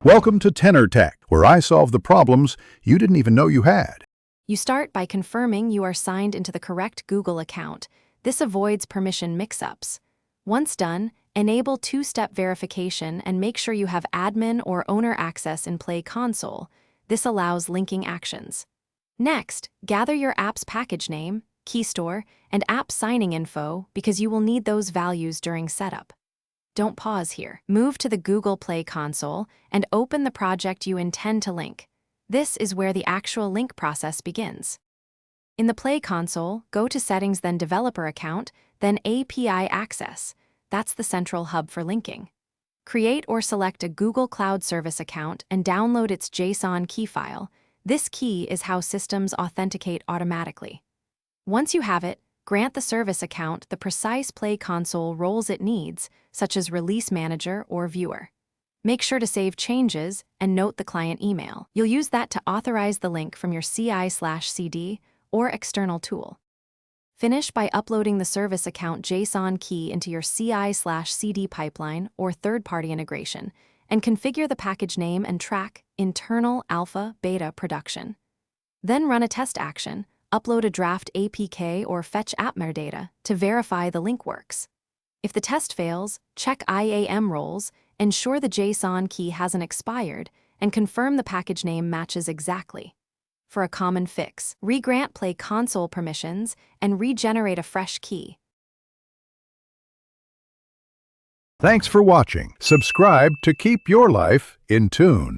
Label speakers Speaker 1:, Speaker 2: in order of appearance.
Speaker 1: Welcome to Tenor Tech, where I solve the problems you didn't even know you had.
Speaker 2: You start by confirming you are signed into the correct Google account. This avoids permission mix-ups. Once done, enable two-step verification and make sure you have admin or owner access in Play Console. This allows linking actions. Next, gather your app's package name, key store, and app signing info because you will need those values during setup. Don't pause here. Move to the Google Play Console and open the project you intend to link. This is where the actual link process begins. In the Play Console, go to Settings, then Developer Account, then API Access. That's the central hub for linking. Create or select a Google Cloud Service account and download its JSON key file. This key is how systems authenticate automatically. Once you have it, grant the service account the precise Play Console roles it needs, such as Release Manager or Viewer. Make sure to save changes and note the client email. You'll use that to authorize the link from your CI/CD or external tool. Finish by uploading the service account JSON key into your CI/CD pipeline or third-party integration, and configure the package name and track internal alpha beta production. Then run a test action. Upload a draft APK or fetch app metadata to verify the link works. If the test fails, check IAM roles, ensure the JSON key hasn't expired, and confirm the package name matches exactly. For a common fix, regrant Play Console permissions and regenerate a fresh key.
Speaker 1: Thanks for watching. Subscribe to keep your life in tune.